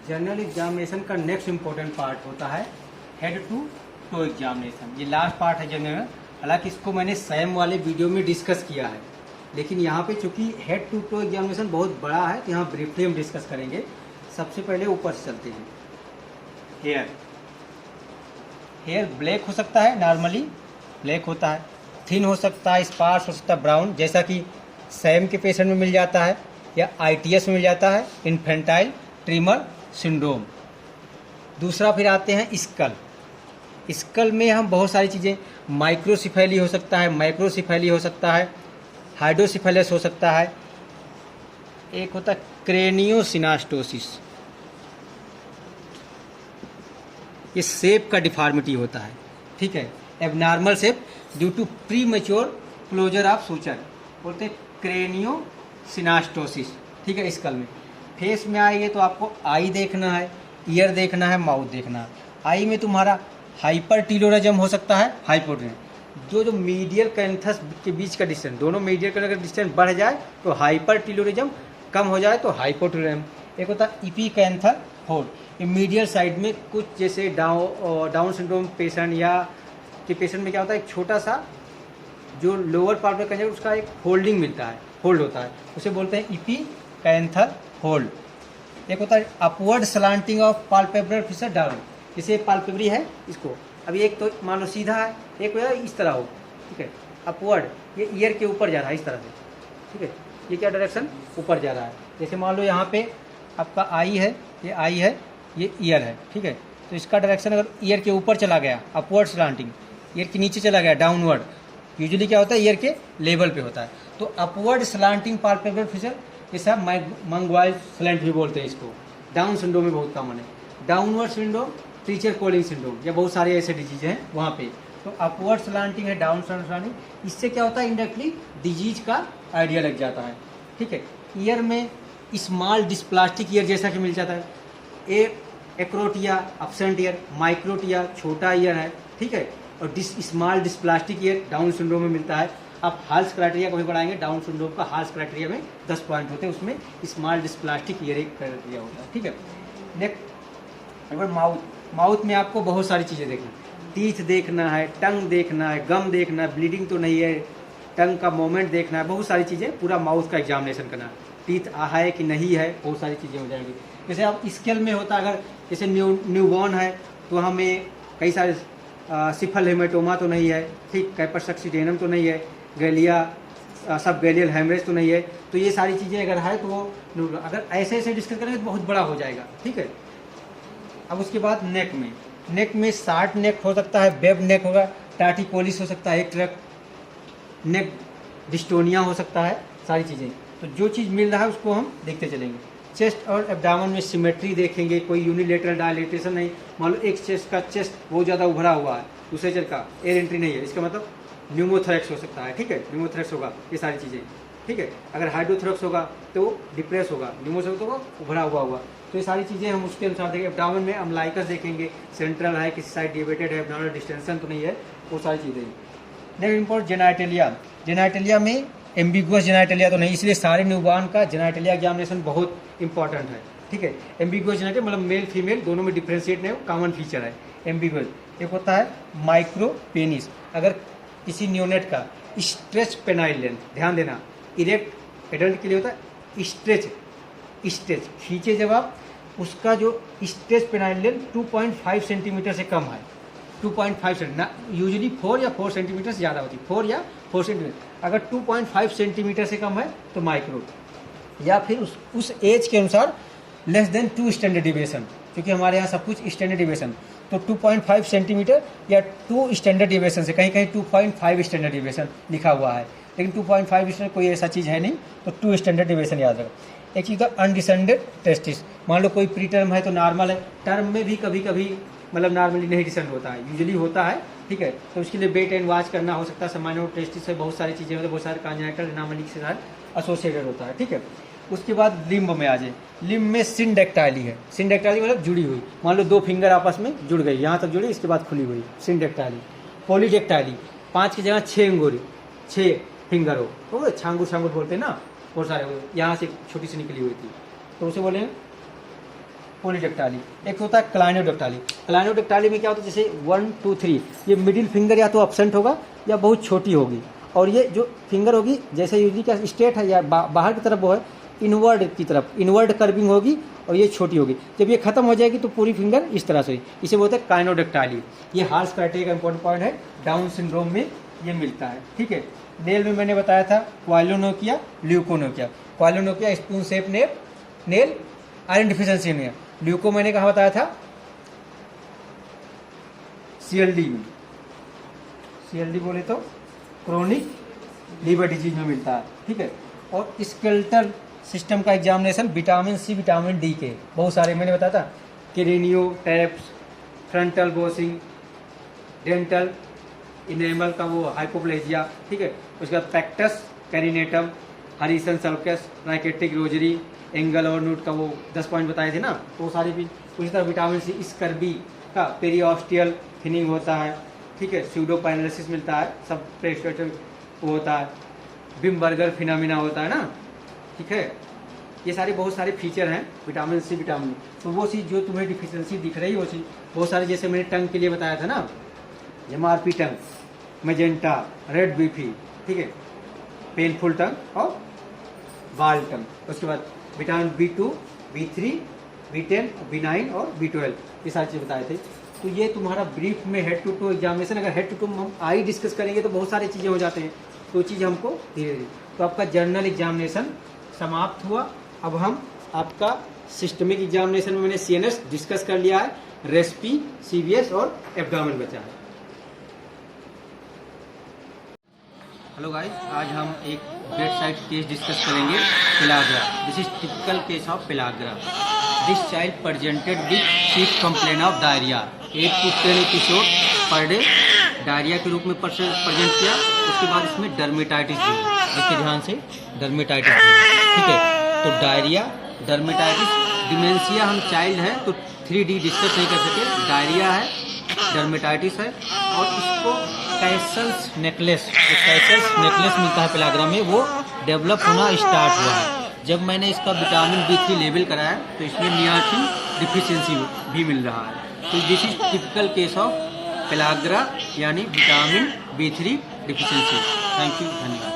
General examination का next important part होता है हेड टू टो एग्जामिनेशन। ये लास्ट पार्ट है जनरल, हालांकि इसको मैंने सैम वाले वीडियो में डिस्कस किया है, लेकिन यहाँ पे चूंकि हेड टू टो एग्जामिनेशन बहुत बड़ा है तो यहाँ ब्रीफली हम डिस्कस करेंगे। सबसे पहले ऊपर से चलते हैं। हेयर ब्लैक हो सकता है, नॉर्मली ब्लैक होता है, थिन हो सकता है, स्पार्स हो सकता है, ब्राउन, जैसा कि सैम के पेशेंट में मिल जाता है या ITS में मिल जाता है, इन्फेंटाइल ट्रिमर सिंड्रोम। दूसरा फिर आते हैं स्कल। स्कल में हम बहुत सारी चीज़ें, माइक्रोसिफेली हो सकता है, मैक्रोसिफेली हो सकता है, हाइड्रोसिफेलस हो सकता है, एक होता है क्रेनियोसिनास्टोसिस, ये शेप का डिफॉर्मिटी होता है, ठीक है, abnormal shape due to premature closure of suture, बोलते हैं क्रेनियोसिनास्टोसिस, ठीक है। स्कल में फेस में आएंगे तो आपको आई देखना है, ईयर देखना है, माउथ देखना है। आई में तुम्हारा हाइपरटिलोरिज्म हो सकता है, हाइपोटिलोरिज्म, जो मीडियल कैंथस के बीच का डिस्टेंस, दोनों मीडियल का अगर डिस्टेंस बढ़ जाए तो हाइपरटिलोरिज्म, कम हो जाए तो हाइपोटिलोरिज्म। एक होता है इपीकैंथल होल्ड, ये मीडियल साइड में कुछ, जैसे डाउन सिंड्रोम पेशेंट या के पेशेंट में क्या होता है, एक छोटा सा जो लोअर पार्ट में कंजर उसका एक होल्डिंग मिलता है, होल्ड होता है, उसे बोलते हैं इपीकैंथल होल्ड। एक होता है upward slanting of palpebral fissure down, जैसे पाल्पेब्री है इसको, अभी एक तो मान लो सीधा है, एक हो इस तरह हो, ठीक है, अपवर्ड, ये ईयर के ऊपर जा रहा है इस तरह से, ठीक है, ये क्या डायरेक्शन, ऊपर जा रहा है। जैसे मान लो यहाँ पे आपका आई है, ये आई है, ये ईयर है, ठीक है, तो इसका डायरेक्शन अगर ईयर के ऊपर चला गया अपवर्ड स्लांटिंग, ईयर के नीचे चला गया डाउनवर्ड, यूजुअली क्या होता है ईयर के लेवल पे होता है, तो अपवर्ड स्लांटिंग पाल्पेब्रल फिशर, जैसा मंगवाइल स्लैंट भी बोलते हैं इसको, डाउन सिंड्रोम में बहुत कॉमन है। Downward syndrome, Treacher Collins syndrome, या बहुत सारे ऐसे डिजीज हैं वहाँ पे, तो अपवर्ड स्लांटिंग है, डाउन स्लांटिंग, इससे क्या होता है इंडायरेक्टली डिजीज का आइडिया लग जाता है, ठीक है। ईयर में स्मॉल डिस्प्लास्टिक ईयर जैसा कि मिल जाता है, एक्रोटिया अपसेंट ईयर, माइक्रोटिया छोटा ईयर है, ठीक है, और small dysplastic year down syndrome में मिलता है। आप हाल्स क्राइटेरिया कभी पढ़ाएंगे, डाउन सिंड्रोम का हाल्स क्राइटेरिया में 10 पॉइंट होते हैं, उसमें स्मॉल डिस्प्लास्टिक ईयर एक क्राइटेरिया होता है, ठीक है। नेक्स्ट अगर माउथ में आपको बहुत सारी चीज़ें देखना, टीथ देखना है, टंग देखना है, गम देखना है, ब्लीडिंग तो नहीं है, टंग का मोमेंट देखना है, बहुत सारी चीज़ें, पूरा माउथ का एग्जामिनेशन करना है, टीथ है कि नहीं है, बहुत सारी चीज़ें हो जाएंगी। जैसे आप स्केल में होता, अगर जैसे न्यूबॉर्न है तो हमें कई सारे सिफल हेमेटोमा तो नहीं है, ठीक, कैपर सक्सीडेनम तो नहीं है, गैलिया सब गैलियल हेमरेज तो नहीं है, तो ये सारी चीज़ें अगर है तो वो, अगर ऐसे ऐसे डिस्कस करेंगे तो बहुत बड़ा हो जाएगा, ठीक है। अब उसके बाद नेक में शार्ट नेक हो सकता है, वेब नेक होगा, टार्टिकोलिस हो सकता है, एक ट्रैक नेक डिस्टोनिया हो सकता है, सारी चीज़ें, तो जो चीज़ मिल रहा है उसको हम देखते चलेंगे। चेस्ट और एब्डामन में सिमेट्री देखेंगे, कोई यूनिलेटरल डायलेटेशन नहीं, मान लो एक चेस्ट का चेस्ट बहुत ज़्यादा उभरा हुआ है, दूसरे चेस्ट का एयर एंट्री नहीं है, इसका मतलब न्यूमोथोरैक्स हो सकता है, ठीक है, न्यूमोथोरैक्स होगा, ये सारी चीज़ें, ठीक है। अगर हाइड्रोथोरैक्स होगा तो डिप्रेस होगा, न्यूमोथोरैक्स होगा उभरा हुआ, तो ये सारी चीज़ें हम उसके अनुसार देखेंगे। एब्डामन में अम्लाइकस देखेंगे, सेंट्रल है, किसी साइड डिवेटेड है, एब्डामनल डिस्टेंशन तो नहीं है, वो सारी चीज़ें। नेक्स्ट इम्पोर्ट जेनाइटेलिया में एम्बिगुअस जेनाइटेलिया तो नहीं, इसलिए सारे न्यूबॉर्न का जेनाइटेलिया एग्जामिनेशन बहुत इंपॉर्टेंट है, ठीक है। एम्बिगुअस जेनाइटेलिया मतलब मेल फीमेल दोनों में डिफ्रेंशिएट नहीं, कॉमन फीचर है एम्बिगुअस। एक होता है माइक्रो पेनिस, अगर किसी न्यूनेट का स्ट्रेच पेनाइल लेंथ, ध्यान देना, इरेक्ट एडल्ट के लिए होता है स्ट्रेच खींचे जब आप, उसका जो स्ट्रेच पेनाइल लेंथ 2.5 सेंटीमीटर से कम है, 2.5 सेंटीमीटर, यूजुअली 4 या 4 सेंटीमीटर से ज़्यादा होती है, 4 या 4 सेंटीमीटर, अगर 2.5 सेंटीमीटर से कम है तो माइक्रो, या फिर उस एज के अनुसार लेस देन 2 स्टैंडर्ड डिविएशन, क्योंकि हमारे यहाँ सब कुछ स्टैंडर्ड डिविएशन, तो 2.5 सेंटीमीटर या 2 स्टैंडर्ड डिविएशन से, कहीं कहीं 2.5 स्टैंडर्ड डिविएशन लिखा हुआ है, लेकिन 2.5 स्टैंडर्ड कोई ऐसा चीज़ है नहीं, तो 2 स्टैंडर्ड डिविएशन याद रखो। एक चीज़ का अनडिसेंडेड टेस्टिस, मान लो कोई प्री टर्म है तो नॉर्मल है, टर्म में भी कभी कभी मतलब नॉर्मली नहीं डिसेंड होता है, यूजुअली होता है, ठीक है, तो उसके लिए वेट एंड वॉच करना हो सकता है, सामान्य टेस्टिस से बहुत सारी चीज़ें होती है, बहुत सारे कॉन्जेनिटल एनामली के साथ एसोसिएटेड होता है, ठीक है। उसके बाद लिम्ब में आ जाए, लिम्ब में सिंडेक्टाइली है, सिंडेक्टाइली मतलब जुड़ी हुई, मान लो 2 फिंगर आपस में जुड़ गई, यहाँ तक जुड़ी, इसके बाद खुली हुई, सिंडेक्टाइली। पॉलीडेक्टाइली, 5 की जगह 6 अंगूरी, 6 फिंगर हो, तो छांगुर बोलते हैं ना, बहुत सारे, यहाँ से छोटी सी निकली हुई थी, तो उसे बोले पॉलीडेक्टाइली, एक होता है क्लाइनोडेक्टाइली। क्लाइनोडेक्टाइली में क्या होता है, जैसे 1 2 3 ये मिडिल फिंगर या तो एब्सेंट होगा या बहुत छोटी होगी, और ये जो फिंगर होगी जैसे यूजली क्या स्ट्रेट है या बाहर की तरफ वो है इनवर्ड की तरफ, इनवर्ड कर्विंग होगी और ये छोटी होगी। जब ये खत्म हो जाएगी तो पूरी फिंगर इस तरह से हुई, इसे बोलते हैं काइनोडेक्टाइली। ये हार्स क्राइटेरिया का इंपॉर्टेंट पॉइंट है, डाउन सिंड्रोम में ये मिलता है। ठीक है, नेल में मैंने बताया था koilonychia, leukonychia. Koilonychia spoon shape nail, iron deficiency में। ल्यूको मैंने कहा बताया था सीएलडी में, सीएलडी बोले तो क्रोनिक लीवर डिजीज में मिलता है। ठीक है, और स्केलेटल सिस्टम का examination vitamin C vitamin D के बहुत सारे मैंने बताया था, craniotabes, frontal bossing, dental enamel का वो हाइपोप्लेजिया। ठीक है, उसके बाद pectus carinatum, Harrison sulcus, rachitic rosary, ankle और नूट का वो 10 पॉइंट बताए थे ना, तो वो सारी भी। उसी तरह विटामिन सी स्कर्बी का पेरियोस्टियल थिनिंग होता है। ठीक है, स्यूडोपाइनेलिसिस मिलता है, सब प्रेस्टेटिव वो होता है, बिमबर्गर फिनोमिना होता है ना। ठीक है, ये सारे बहुत सारे फीचर हैं विटामिन सी विटामिन। तो वो चीज़ जो तुम्हें डिफिशियंसी दिख रही है वो चीज़ बहुत सारी, जैसे मैंने टंग के लिए बताया था ना, एमआरपी टंग, मेजेंटा, रेड बीफी, ठीक है, पेनफुल टंग और बाल टंग। उसके बाद vitamin B2, B3, B10, B9 और B12, ये सारी चीज़ बताए थे। तो ये तुम्हारा ब्रीफ में हेड टू टू एग्जामिनेशन। अगर हेड टू टू हम आई डिस्कस करेंगे तो बहुत सारी चीज़ें हो जाते हैं, तो चीज़ हमको धीरे धीरे। तो आपका जर्नल एग्जामिनेशन समाप्त हुआ। अब हम आपका सिस्टमिक एग्जामिनेशन में मैंने CNS डिस्कस कर लिया है, रेसिपी, CVS और एब्डोमेन बचा है। हेलो गाइस, आज हम एक बेड साइड केस डिस्कस करेंगे, pellagra. This is typical case of pellagra. This child presented with chief complain of diarrhoea, 8 to 10 episode per day diarrhoea के रूप में प्रेजेंट किया। उसके बाद इसमें डर्मेटाइटिस भी है, देखिए ध्यान से, डर्मेटाइटिस भी है। ठीक है, तो डायरिया, डर्मेटाइटिस, डिमेंशिया हम चाइल्ड है तो 3D डिस्कस नहीं कर सके, डायरिया है, डर्मेटाइटिस है, और इसको कैसल्स नेकलेस, जो कैसल्स नेकलेस मिलता है पेलाग्रा में, वो डेवलप होना स्टार्ट हुआ है। जब मैंने इसका विटामिन B3 लेवल कराया तो इसमें नियासिन डिफिशियंसी भी मिल रहा है। तो this is typical case of pellagra यानी vitamin B3 deficiency. Thank you, धन्यवाद।